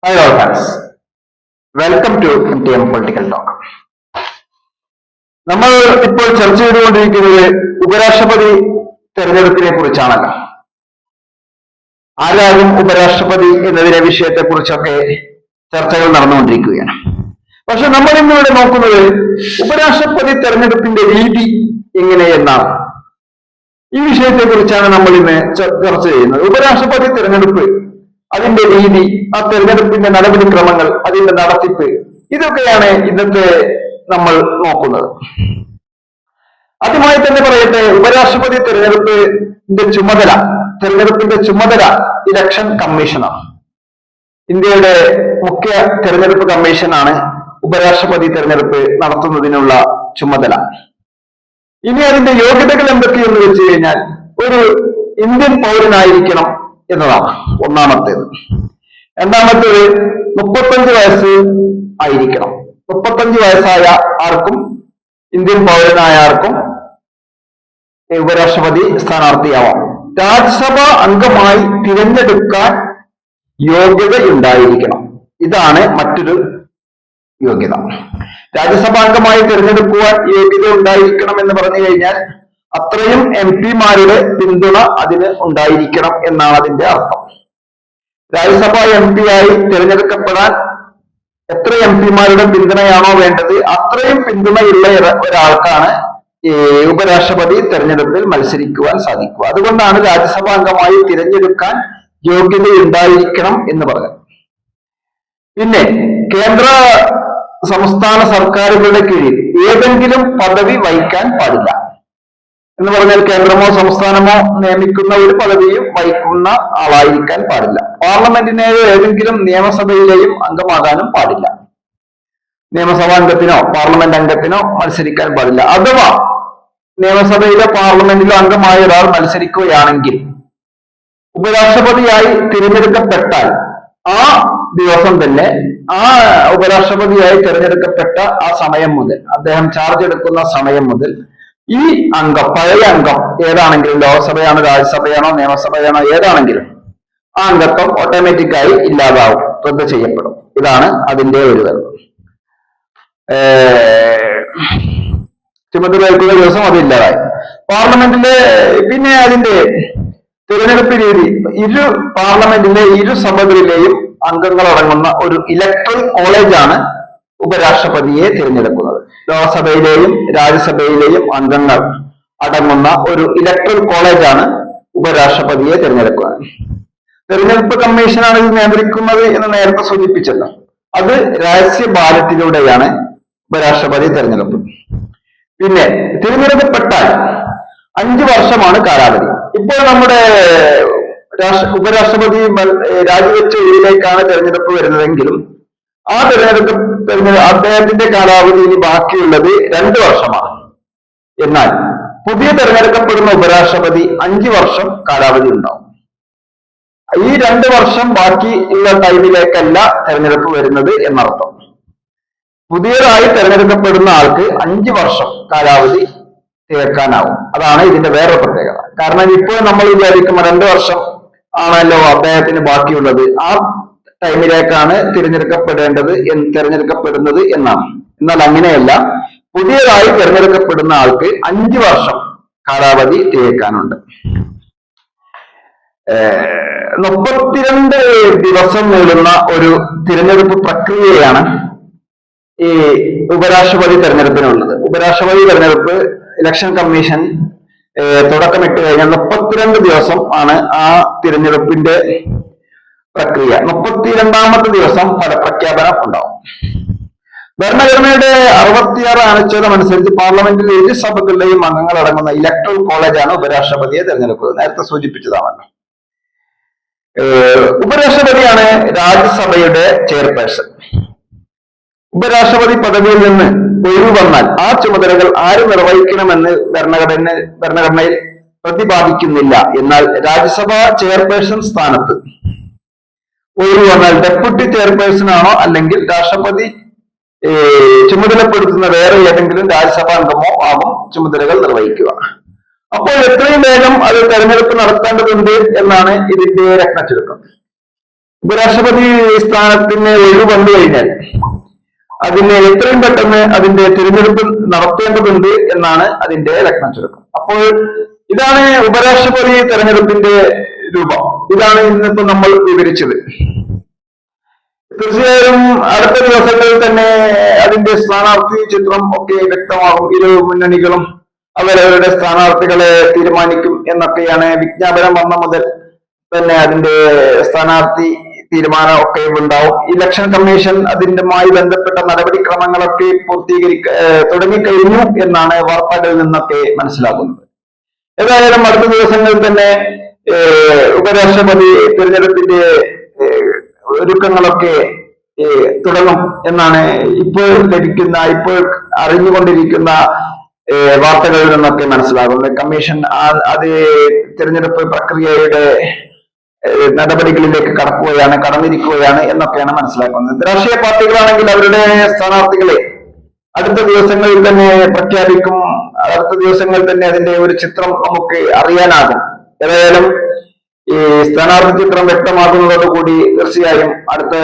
Hi all friends, welcome to MTM Political Talk. നമ്മൾ ഇപ്പോൾ ചർച്ച ചെയ്തുകൊണ്ടിരിക്കുന്നത് ഉപരാഷ്ട്രപതി തെരഞ്ഞെടുപ്പിനെ കുറിച്ചാണല്ലോ. ആരാകും ഉപരാഷ്ട്രപതി എന്നതിനെ വിഷയത്തെ കുറിച്ചൊക്കെ ചർച്ചകൾ നടന്നുകൊണ്ടിരിക്കുകയാണ്. പക്ഷെ നമ്മൾ ഇന്നിവിടെ നോക്കുന്നത് ഉപരാഷ്ട്രപതി തെരഞ്ഞെടുപ്പിന്റെ രീതി എങ്ങനെയെന്നാണ്. ഈ വിഷയത്തെ കുറിച്ചാണ് നമ്മൾ ഇന്ന് ചർച്ച ചെയ്യുന്നത്. ഉപരാഷ്ട്രപതി തെരഞ്ഞെടുപ്പ്, അതിന്റെ രീതി, ആ തെരഞ്ഞെടുപ്പിന്റെ നടപടിക്രമങ്ങൾ, അതിന്റെ നടത്തിപ്പ്, ഇതൊക്കെയാണ് ഇന്നത്തെ നമ്മൾ നോക്കുന്നത്. ആദ്യമായി തന്നെ പറയട്ടെ, ഉപരാഷ്ട്രപതി തെരഞ്ഞെടുപ്പിന്റെ ചുമതല ഇലക്ഷൻ കമ്മീഷനാണ്. ഇന്ത്യയുടെ മുഖ്യ തെരഞ്ഞെടുപ്പ് കമ്മീഷനാണ് ഉപരാഷ്ട്രപതി തെരഞ്ഞെടുപ്പ് നടത്തുന്നതിനുള്ള ചുമതല. ഇനി അതിന്റെ യോഗ്യതകൾ എന്തൊക്കെയെന്ന് വെച്ച് കഴിഞ്ഞാൽ, ഒരു ഇന്ത്യൻ പൗരനായിരിക്കണം എന്നതാണ് ഒന്നാമത്തേത്. രണ്ടാമത്തേത് 35 വയസ്സ് ആയിരിക്കണം. 35 വയസ്സായ ആർക്കും, ഇന്ത്യൻ പൗരനായ ആർക്കും ഉപരാഷ്ട്രപതി സ്ഥാനാർത്ഥിയാവാം. രാജ്യസഭ അംഗമായി തിരഞ്ഞെടുക്കാൻ യോഗ്യതയുണ്ടായിരിക്കണം. ഇതാണ് മറ്റൊരു യോഗ്യത. രാജ്യസഭാ അംഗമായി തിരഞ്ഞെടുക്കുവാൻ യോഗ്യത ഉണ്ടായിരിക്കണം എന്ന് പറഞ്ഞു കഴിഞ്ഞാൽ അത്രയും MP-മാരുടെ പിന്തുണ അതിന് ഉണ്ടായിരിക്കണം എന്നാണ് അതിന്റെ അർത്ഥം. രാജ്യസഭാ MP-ആയി തിരഞ്ഞെടുക്കപ്പെടാൻ എത്ര MP-മാരുടെ പിന്തുണയാണോ വേണ്ടത്, അത്രയും പിന്തുണയുള്ള ഒരാൾക്കാണ് ഉപരാഷ്ട്രപതി തെരഞ്ഞെടുപ്പിൽ മത്സരിക്കുവാൻ സാധിക്കുക. അതുകൊണ്ടാണ് രാജ്യസഭാ അംഗമായി തിരഞ്ഞെടുക്കാൻ യോഗ്യതയുണ്ടായിരിക്കണം എന്ന് പറയുന്നത്. പിന്നെ കേന്ദ്ര സംസ്ഥാന സർക്കാരുകളുടെ കീഴിൽ ഏതെങ്കിലും പദവി വഹിക്കാൻ പാടില്ല. എന്ന് പറഞ്ഞാൽ കേന്ദ്രമോ സംസ്ഥാനമോ നിയമിക്കുന്ന ഒരു പദവിയും വഹിക്കുന്ന ആളായിരിക്കാൻ പാടില്ല. പാർലമെന്റിനെയോ ഏതെങ്കിലും നിയമസഭയിലെയും അംഗമാകാനും പാടില്ല. നിയമസഭാ അംഗത്തിനോ പാർലമെന്റ് അംഗത്തിനോ മത്സരിക്കാൻ പാടില്ല. അഥവാ നിയമസഭയിലോ പാർലമെന്റിലോ അംഗമായ ഒരാൾ മത്സരിക്കുകയാണെങ്കിൽ ഉപരാഷ്ട്രപതിയായി തിരഞ്ഞെടുക്കപ്പെട്ടാൽ ആ ദിവസം തന്നെ, ആ ഉപരാഷ്ട്രപതിയായി തിരഞ്ഞെടുക്കപ്പെട്ട ആ സമയം മുതൽ, അദ്ദേഹം ചാർജ് എടുക്കുന്ന സമയം മുതൽ ഈ അംഗം, പഴയ അംഗം ഏതാണെങ്കിലും, ലോക്സഭയാണോ രാജ്യസഭയാണോ നിയമസഭയാണോ ഏതാണെങ്കിലും, ആ അംഗത്വം ഓട്ടോമാറ്റിക്കായി ഇല്ലാതാവും, റദ്ദ് ചെയ്യപ്പെടും. ഇതാണ് അതിന്റെ ഒരു വരവ്. ചുമതലയേൽക്കുന്ന ദിവസം അത് ഇല്ലാതായി. പാർലമെന്റിലെ പിന്നെ അതിന്റെ തിരഞ്ഞെടുപ്പ് രീതി, പാർലമെന്റിലെ ഇരു സഭകളിലെയും അംഗങ്ങൾ അടങ്ങുന്ന ഒരു ഇലക്ട്രൽ കോളേജാണ് ഉപരാഷ്ട്രപതിയെ തിരഞ്ഞെടുക്കുന്നത്. ലോക്സഭയിലെയും രാജ്യസഭയിലെയും അംഗങ്ങൾ അടങ്ങുന്ന ഒരു ഇലക്ട്രൽ കോളേജാണ് ഉപരാഷ്ട്രപതിയെ തിരഞ്ഞെടുക്കുന്നത്. തിരഞ്ഞെടുപ്പ് കമ്മീഷനാണ് ഇത് നിയന്ത്രിക്കുന്നത് എന്ന് നേരത്തെ സൂചിപ്പിച്ചല്ലോ. അത് രഹസ്യ ബാലറ്റിലൂടെയാണ് ഉപരാഷ്ട്രപതി തെരഞ്ഞെടുപ്പ്. പിന്നെ തിരഞ്ഞെടുക്കപ്പെട്ടാൽ 5 വർഷമാണ് കാലാവധി. ഇപ്പോൾ നമ്മുടെ ഉപരാഷ്ട്രപതി രാജിവെച്ച ഒഴിവിലേക്കാണ് തെരഞ്ഞെടുപ്പ് വരുന്നതെങ്കിലും ആ അദ്ദേഹത്തിന്റെ കാലാവധി ഇനി ബാക്കിയുള്ളത് 2 വർഷമാണ്. എന്നാൽ പുതിയ തെരഞ്ഞെടുക്കപ്പെടുന്ന ഉപരാഷ്ട്രപതി 5 വർഷം കാലാവധി ഉണ്ടാവും. ഈ 2 വർഷം ബാക്കി ഉള്ള ടൈമിലേക്കല്ല തെരഞ്ഞെടുപ്പ് വരുന്നത് എന്നർത്ഥം. പുതിയതായി തെരഞ്ഞെടുക്കപ്പെടുന്ന ആൾക്ക് 5 വർഷം കാലാവധി തികക്കാനാവും. അതാണ് ഇതിന്റെ വേറെ പ്രത്യേകത. കാരണം ഇപ്പോൾ നമ്മൾ വിചാരിക്കും 2 വർഷം ആണല്ലോ അദ്ദേഹത്തിന് ബാക്കിയുള്ളത്, ആ ടൈമിലേക്കാണ് തിരഞ്ഞെടുക്കപ്പെടുന്നത് എന്നാണ്. എന്നാൽ അങ്ങനെയല്ല. പുതിയതായി തിരഞ്ഞെടുക്കപ്പെടുന്ന ആൾക്ക് 5 വർഷം കാലാവധി തികക്കാനുണ്ട്. 32 ദിവസം നീളുന്ന ഒരു തിരഞ്ഞെടുപ്പ് പ്രക്രിയയാണ് ഈ ഉപരാഷ്ട്രപതി തെരഞ്ഞെടുപ്പിനുള്ളത്. ഉപരാഷ്ട്രപതി തെരഞ്ഞെടുപ്പ് ഇലക്ഷൻ കമ്മീഷൻ തുടക്കമിട്ട് കഴിഞ്ഞാൽ 32 ദിവസം ആണ് ആ തിരഞ്ഞെടുപ്പിന്റെ പ്രക്രിയ. 32ാമത്തെ ദിവസം ഫലപ്രഖ്യാപനം ഉണ്ടാവും. ഭരണഘടനയുടെ 66 അനുച്ഛേദം അനുസരിച്ച് പാർലമെന്റിലെ ഇരു സഭകളിലെയും അംഗങ്ങൾ അടങ്ങുന്ന ഇലക്ട്രൽ കോളേജാണ് ഉപരാഷ്ട്രപതിയെ തെരഞ്ഞെടുക്കുന്നത്. നേരത്തെ സൂചിപ്പിച്ചതാണല്ലോ. ഉപരാഷ്ട്രപതിയാണ് രാജ്യസഭയുടെ ചെയർപേഴ്സൺ. ഉപരാഷ്ട്രപതി പദവിയിൽ നിന്ന് ഒഴിവ് വന്നാൽ ആ ചുമതലകൾ ആര് നിർവഹിക്കണമെന്ന് ഭരണഘടനയിൽ പ്രതിപാദിക്കുന്നില്ല. എന്നാൽ രാജ്യസഭാ ചെയർപേഴ്സൺ സ്ഥാനത്ത് ഒഴിവ് വന്നാൽ ഡെപ്യൂട്ടി ചെയർപേഴ്സൺ ആണോ അല്ലെങ്കിൽ രാഷ്ട്രപതി ചുമതലപ്പെടുത്തുന്ന വേറെ ഏതെങ്കിലും രാജ്യസഭാ അംഗമോ ആകും ചുമതലകൾ നിർവഹിക്കുക. അപ്പോൾ എത്രയും വേഗം അത് തെരഞ്ഞെടുപ്പ് നടത്തേണ്ടതുണ്ട് എന്നാണ് ഇതിന്റെ രത്നച്ചുരുക്കം. ഉപരാഷ്ട്രപതി സ്ഥാനത്തിന് ഒഴിവ് വന്നു കഴിഞ്ഞാൽ അതിന് എത്രയും പെട്ടെന്ന് അതിന്റെ തിരഞ്ഞെടുപ്പ് നടത്തേണ്ടതുണ്ട് എന്നാണ് അതിന്റെ ലഗ്ന ചുരുക്കം. അപ്പോൾ ഇതാണ് ഉപരാഷ്ട്രപതി തെരഞ്ഞെടുപ്പിന്റെ രൂപം. ഇതാണ് ഇന്നിപ്പോ നമ്മൾ വിവരിച്ചത്. തീർച്ചയായും അടുത്ത ദിവസങ്ങളിൽ തന്നെ അതിന്റെ സ്ഥാനാർത്ഥി ചിത്രം ഒക്കെ വ്യക്തമാകും. ഇരു മുന്നണികളും അവരവരുടെ സ്ഥാനാർത്ഥികളെ തീരുമാനിക്കും എന്നൊക്കെയാണ് വിജ്ഞാപനം വന്ന മുതൽ തന്നെ അതിന്റെ സ്ഥാനാർത്ഥി തീരുമാനം ഒക്കെ ഉണ്ടാവും. ഇലക്ഷൻ കമ്മീഷൻ അതിന്റെമായി ബന്ധപ്പെട്ട നടപടിക്രമങ്ങളൊക്കെ തുടങ്ങിക്കഴിഞ്ഞു എന്നാണ് വാർത്തകളിൽ നിന്നൊക്കെ മനസ്സിലാക്കുന്നത്. ഏതായാലും അടുത്ത ദിവസങ്ങളിൽ തന്നെ ഉപരാഷ്ട്രപതി തിരഞ്ഞെടുപ്പിന്റെ ഒരുക്കങ്ങളൊക്കെ തുടങ്ങും എന്നാണ് ഇപ്പോൾ അറിഞ്ഞുകൊണ്ടിരിക്കുന്ന വാർത്തകളിൽ നിന്നൊക്കെ മനസ്സിലാകുന്നത്. കമ്മീഷൻ അത് തിരഞ്ഞെടുപ്പ് പ്രക്രിയയുടെ നടപടികളിലേക്ക് കടന്നിരിക്കുകയാണ് എന്നൊക്കെയാണ് മനസ്സിലാക്കുന്നത്. രാഷ്ട്രീയ പാർട്ടികളാണെങ്കിൽ അവരുടെ സ്ഥാനാർത്ഥികളെ അടുത്ത ദിവസങ്ങളിൽ തന്നെ പ്രഖ്യാപിക്കും. അടുത്ത ദിവസങ്ങളിൽ തന്നെ അതിന്റെ ഒരു ചിത്രം നമുക്ക് അറിയാനാകും. ഏതായാലും ഈ സ്ഥാനാർത്ഥി ചിത്രം വ്യക്തമാകുന്നതോടുകൂടി തീർച്ചയായും അടുത്ത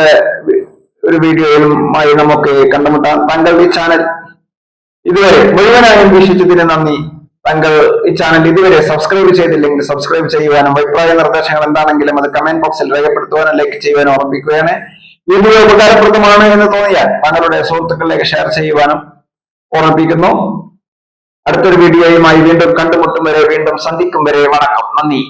ഒരു വീഡിയോയിലുമായി നമുക്ക് കണ്ടുമുട്ടാം. താങ്കൾ ഈ ചാനൽ ഇതുവരെ മുഴുവനായും വീക്ഷിച്ചതിന് നന്ദി. താങ്കൾ ഈ ചാനൽ ഇതുവരെ സബ്സ്ക്രൈബ് ചെയ്തില്ലെങ്കിൽ സബ്സ്ക്രൈബ് ചെയ്യുവാനും അഭിപ്രായ നിർദ്ദേശങ്ങൾ എന്താണെങ്കിലും അത് കമന്റ് ബോക്സിൽ രേഖപ്പെടുത്തുവാനും ലൈക്ക് ചെയ്യുവാനും ഓർമ്മിപ്പിക്കുകയാണ്. വീഡിയോ ഉപകാരപ്രദമാണ് എന്ന് തോന്നിയാൽ താങ്കളുടെ സുഹൃത്തുക്കളിലേക്ക് ഷെയർ ചെയ്യുവാനും ഓർമ്മിപ്പിക്കുന്നു. അടുത്തൊരു വീഡിയോയുമായി വീണ്ടും കണ്ടുമുട്ടും വരെ, വീണ്ടും സന്ധിക്കും വരെ വണക്കം. നന്ദി.